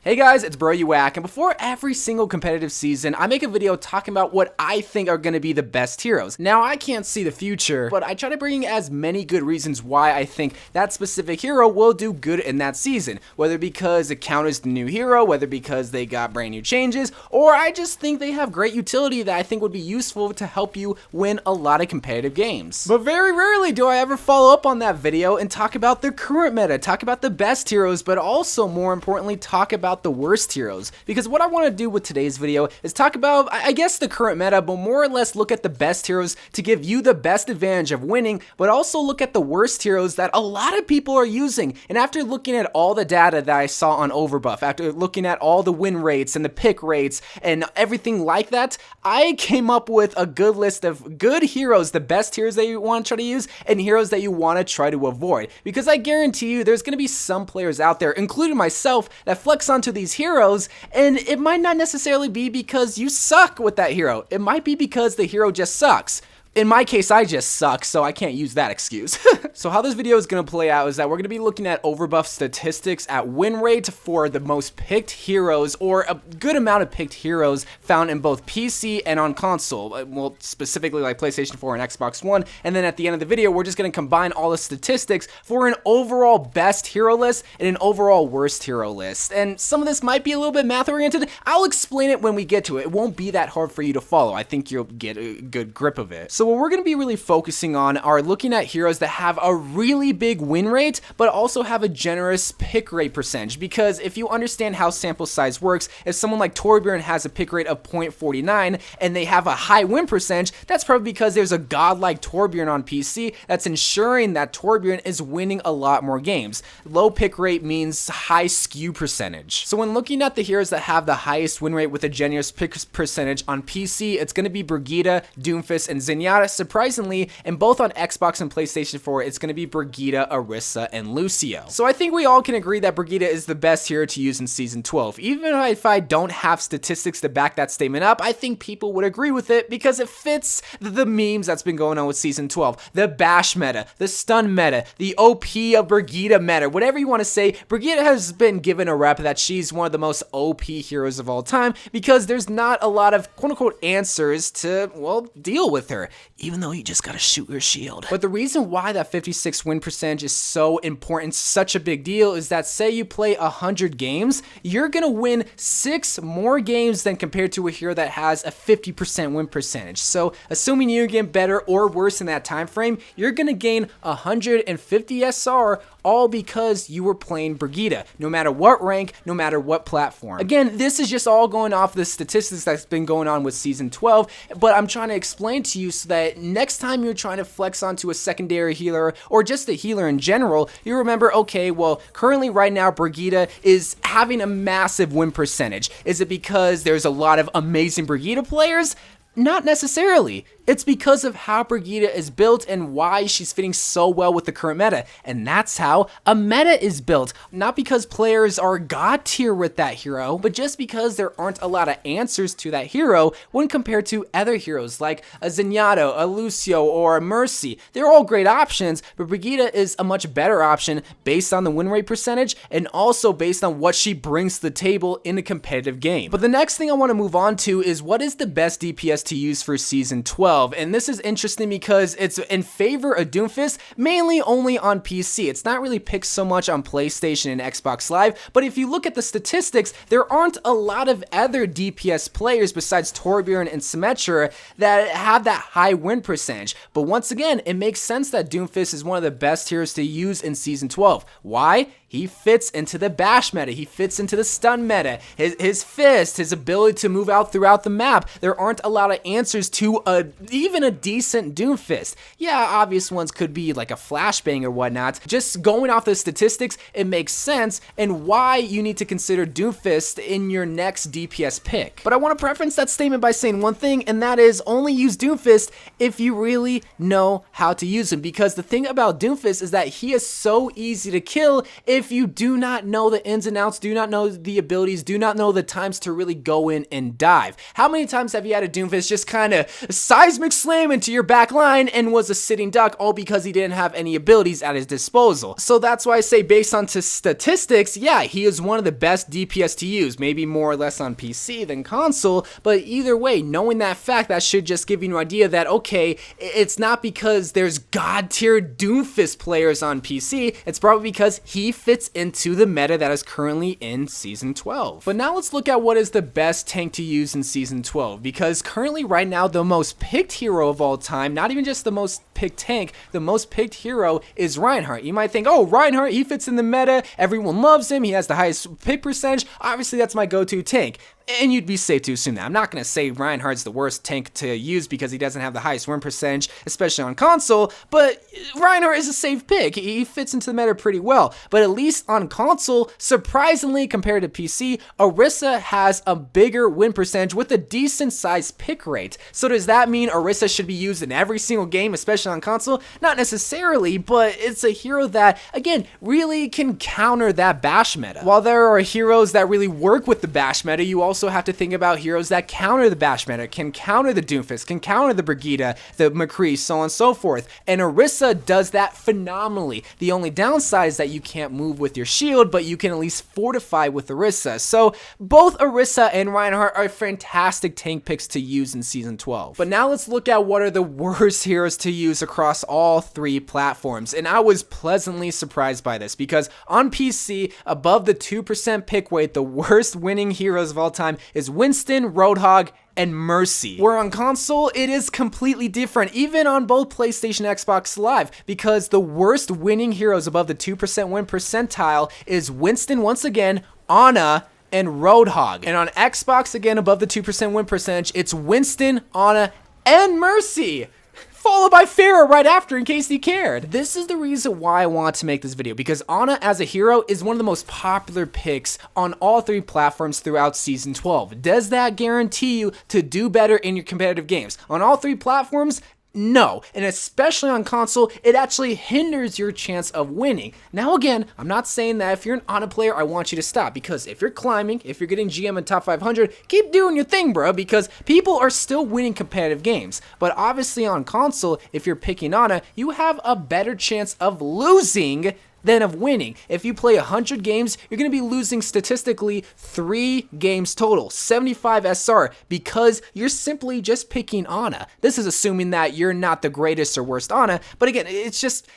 Hey guys, it's YOU WACK, and before every single competitive season, I make a video talking about what I think are going to be the best heroes. Now, I can't see the future, but I try to bring as many good reasons why I think that specific hero will do good in that season. Whether because it counters the new hero, whether because they got brand new changes, or I just think they have great utility that I think would be useful to help you win a lot of competitive games. But very rarely do I ever follow up on that video and talk about the current meta, talk about the best heroes, but also more importantly, talk about the worst heroes, because what I want to do with today's video is talk about, I guess, the current meta, but more or less look at the best heroes to give you the best advantage of winning, but also look at the worst heroes that a lot of people are using. And after looking at all the data that I saw on Overbuff, after looking at all the win rates and the pick rates and everything like that, I came up with a good list of good heroes, the best heroes that you want to try to use and heroes that you want to try to avoid, because I guarantee you there's going to be some players out there, including myself, that flex onto these heroes, and it might not necessarily be because you suck with that hero. It might be because the hero just sucks. In my case, I just suck, so I can't use that excuse. So how this video is going to play out is that we're going to be looking at Overbuff statistics at win rate for the most picked heroes, or a good amount of picked heroes found in both PC and on console. Well, specifically like PlayStation 4 and Xbox One. And then at the end of the video, we're just going to combine all the statistics for an overall best hero list and an overall worst hero list. And some of this might be a little bit math oriented. I'll explain it when we get to it. It won't be that hard for you to follow. I think you'll get a good grip of it. So what we're going to be really focusing on are looking at heroes that have a really big win rate, but also have a generous pick rate percentage. Because if you understand how sample size works, if someone like Torbjorn has a pick rate of 0.49 and they have a high win percentage, that's probably because there's a godlike Torbjorn on PC that's ensuring that Torbjorn is winning a lot more games. Low pick rate means high skew percentage. So when looking at the heroes that have the highest win rate with a generous pick percentage on PC, it's going to be Brigitte, Doomfist, and Zenyatta. Surprisingly, and both on Xbox and PlayStation 4, it's going to be Brigitte, Orisa, and Lucio. So I think we all can agree that Brigitte is the best hero to use in Season 12. Even if I don't have statistics to back that statement up, I think people would agree with it because it fits the memes that's been going on with Season 12. The bash meta, the stun meta, the OP of Brigitte meta, whatever you want to say, Brigitte has been given a rep that she's one of the most OP heroes of all time because there's not a lot of quote-unquote answers to, well, deal with her. Even though you just gotta shoot your shield. But the reason why that 56 win percentage is so important, such a big deal, is that say you play 100 games, you're gonna win 6 more games than compared to a hero that has a 50% win percentage. So assuming you get better or worse in that time frame, you're gonna gain 150 SR, all because you were playing Brigitte, no matter what rank, no matter what platform. Again, this is just all going off the statistics that's been going on with Season 12, but I'm trying to explain to you so that next time you're trying to flex onto a secondary healer, or just a healer in general, you remember, okay, well, currently right now, Brigitte is having a massive win percentage. Is it because there's a lot of amazing Brigitte players? Not necessarily. It's because of how Brigitte is built and why she's fitting so well with the current meta. And that's how a meta is built. Not because players are god tier with that hero, but just because there aren't a lot of answers to that hero when compared to other heroes like a Zenyatta, a Lucio, or a Mercy. They're all great options, but Brigitte is a much better option based on the win rate percentage and also based on what she brings to the table in a competitive game. But the next thing I want to move on to is what is the best DPS to use for Season 12. And this is interesting because it's in favor of Doomfist, mainly only on PC. It's not really picked so much on PlayStation and Xbox Live, but if you look at the statistics, there aren't a lot of other DPS players besides Torbjorn and Symmetra that have that high win percentage. But once again, it makes sense that Doomfist is one of the best heroes to use in Season 12. Why? He fits into the bash meta, he fits into the stun meta, his fist, his ability to move out throughout the map. There aren't a lot of answers to even a decent Doomfist. Yeah, obvious ones could be like a flashbang or whatnot. Just going off the statistics, it makes sense and why you need to consider Doomfist in your next DPS pick. But I want to preference that statement by saying one thing, and that is only use Doomfist if you really know how to use him, because the thing about Doomfist is that he is so easy to kill if you do not know the ins and outs, do not know the abilities, do not know the times to really go in and dive. How many times have you had a Doomfist just kind of seismic slam into your back line and was a sitting duck, all because he didn't have any abilities at his disposal? So that's why I say, based on statistics, yeah, he is one of the best DPS to use, maybe more or less on PC than console, but either way, knowing that fact, that should just give you an idea that, okay, it's not because there's god tier Doomfist players on PC, it's probably because he fits into the meta that is currently in Season 12. But now let's look at what is the best tank to use in Season 12, because currently right now the most picked hero of all time, not even just the most picked tank, the most picked hero is Reinhardt. You might think, oh, Reinhardt, he fits in the meta, everyone loves him, he has the highest pick percentage, obviously that's my go-to tank. And you'd be safe to assume that. I'm not going to say Reinhardt's the worst tank to use because he doesn't have the highest win percentage, especially on console, but Reinhardt is a safe pick. He fits into the meta pretty well. But at least on console, surprisingly compared to PC, Orisa has a bigger win percentage with a decent sized pick rate. So does that mean Orisa should be used in every single game, especially on console? Not necessarily, but it's a hero that, again, really can counter that bash meta. While there are heroes that really work with the bash meta, you also have to think about heroes that counter the bash meta, can counter the Doomfist, can counter the Brigitte, the McCree, so on and so forth. And Orisa does that phenomenally. The only downside is that you can't move with your shield, but you can at least fortify with Orisa. So both Orisa and Reinhardt are fantastic tank picks to use in Season 12. But now let's look at what are the worst heroes to use across all three platforms. And I was pleasantly surprised by this because on PC, above the 2% pick weight, the worst winning heroes of all time is Winston, Roadhog, and Mercy. Where on console, it is completely different, even on both PlayStation and Xbox Live, because the worst winning heroes above the 2% win percentile is Winston once again, Ana, and Roadhog. And on Xbox, again, above the 2% win percentage, it's Winston, Ana, and Mercy, followed by Pharah right after, in case you cared. This is the reason why I want to make this video, because Ana as a hero is one of the most popular picks on all three platforms throughout Season 12. Does that guarantee you to do better in your competitive games? On all three platforms, no, and especially on console, it actually hinders your chance of winning. Now again, I'm not saying that if you're an Ana player, I want you to stop, because if you're climbing, if you're getting GM in top 500, keep doing your thing, bro, because people are still winning competitive games. But obviously on console, if you're picking Ana, you have a better chance of losing than of winning. If you play 100 games, you're going to be losing statistically 3 games total, 75 SR, because you're simply just picking Ana. This is assuming that you're not the greatest or worst Ana, but again, it's just,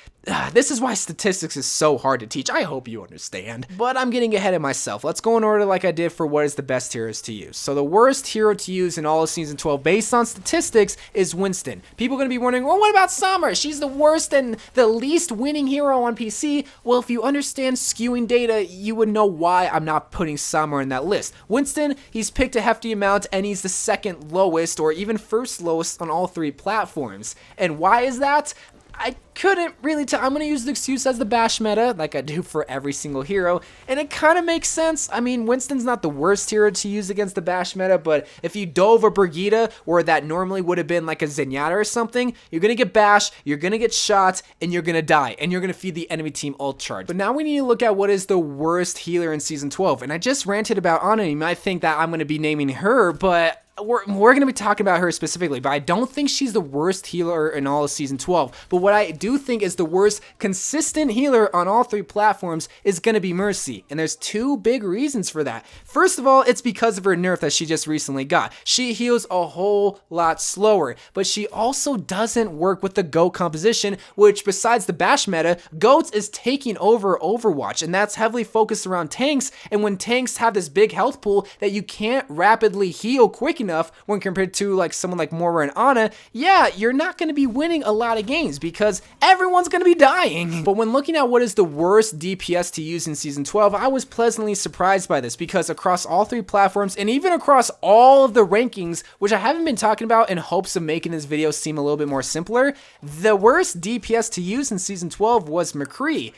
this is why statistics is so hard to teach. I hope you understand. But I'm getting ahead of myself. Let's go in order like I did for what is the best heroes to use. So the worst hero to use in all of Season 12 based on statistics is Winston. People are going to be wondering, well, what about Summer? She's the worst and the least winning hero on PC. Well, if you understand skewing data, you would know why I'm not putting Summer in that list. Winston, he's picked a hefty amount and he's the second lowest or even first lowest on all three platforms. And why is that? I couldn't really tell. I'm going to use the excuse as the bash meta, like I do for every single hero, and it kind of makes sense. I mean, Winston's not the worst hero to use against the bash meta, but if you dove a Brigitte, where that normally would have been like a Zenyatta or something, you're going to get bashed, you're going to get shot, and you're going to die, and you're going to feed the enemy team ult charge. But now we need to look at what is the worst healer in Season 12, and I just ranted about Ana. You might think that I'm going to be naming her, but we're going to be talking about her specifically, but I don't think she's the worst healer in all of Season 12. But what I do think is the worst consistent healer on all three platforms is going to be Mercy. And there's 2 big reasons for that. First of all, it's because of her nerf that she just recently got. She heals a whole lot slower, but she also doesn't work with the GOAT composition, which besides the bash meta, GOAT is taking over Overwatch, and that's heavily focused around tanks. And when tanks have this big health pool that you can't rapidly heal quick enough, when compared to like someone like Moira and Ana, yeah, you're not going to be winning a lot of games because everyone's going to be dying. But when looking at what is the worst DPS to use in Season 12, I was pleasantly surprised by this because across all three platforms and even across all of the rankings, which I haven't been talking about in hopes of making this video seem a little bit more simpler, the worst DPS to use in Season 12 was McCree.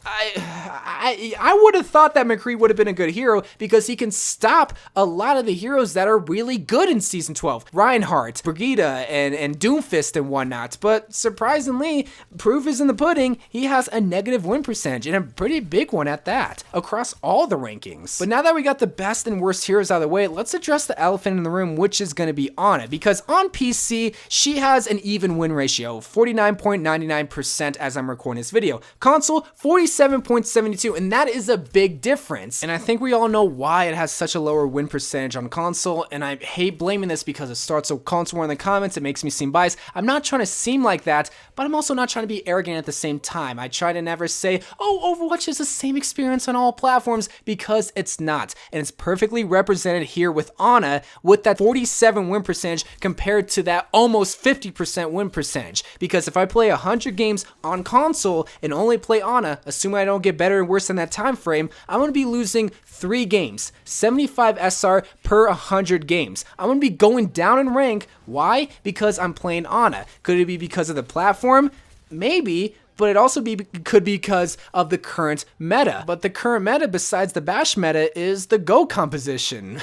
I would have thought that McCree would have been a good hero because he can stop a lot of the heroes that are really good in Season 12. Reinhardt, Brigitte, and Doomfist and whatnot. But surprisingly, proof is in the pudding, he has a negative win percentage, and a pretty big one at that, across all the rankings. But now that we got the best and worst heroes out of the way, let's address the elephant in the room, which is going to be Ana. Because on PC, she has an even win ratio, 49.99% as I'm recording this video. Console, 47.72, and that is a big difference. And I think we all know why it has such a lower win percentage on console, and I hate blaming this because it starts a console war in the comments. It makes me seem biased. I'm not trying to seem like that, but I'm also not trying to be arrogant at the same time. I try to never say, oh, Overwatch is the same experience on all platforms, because it's not. And it's perfectly represented here with Ana, with that 47 win percentage compared to that almost 50% win percentage. Because if I play 100 games on console and only play Ana, assuming I don't get better and worse than that time frame, I'm going to be losing 3 games, 75 SR per 100 games. I'm going to be going down in rank. Why? Because I'm playing Ana. Could it be because of the platform? Maybe, but it also could be because of the current meta. But the current meta, besides the Bash meta, is the Go composition.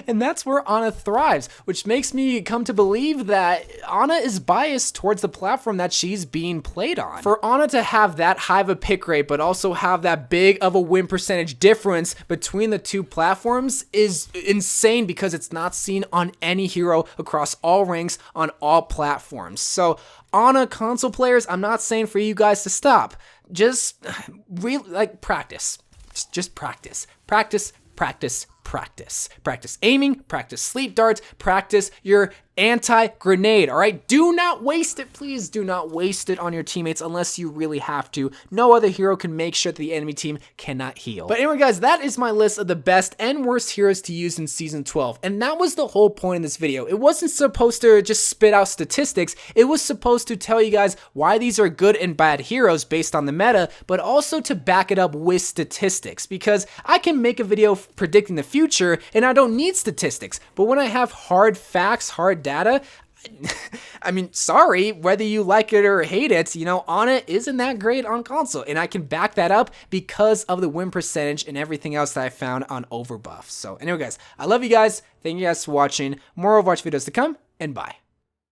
And that's where Ana thrives, which makes me come to believe that Ana is biased towards the platform that she's being played on. For Ana to have that high of a pick rate, but also have that big of a win percentage difference between the two platforms is insane, because it's not seen on any hero across all ranks on all platforms. So Ana console players, I'm not saying for you guys to stop. Just practice. Just practice. Practice aiming, practice sleep darts, practice your anti-grenade, all right? Do not waste it. Please do not waste it on your teammates unless you really have to. No other hero can make sure that the enemy team cannot heal. But anyway, guys, that is my list of the best and worst heroes to use in Season 12. And that was the whole point of this video. It wasn't supposed to just spit out statistics. It was supposed to tell you guys why these are good and bad heroes based on the meta, but also to back it up with statistics. Because I can make a video predicting the future and I don't need statistics. But when I have hard facts, hard data, I mean, sorry, whether you like it or hate it, you know, Ana isn't that great on console, and I can back that up because of the win percentage and everything else that I found on Overbuff. So anyway, guys, I love you guys. Thank you guys for watching. More Overwatch videos to come, and bye.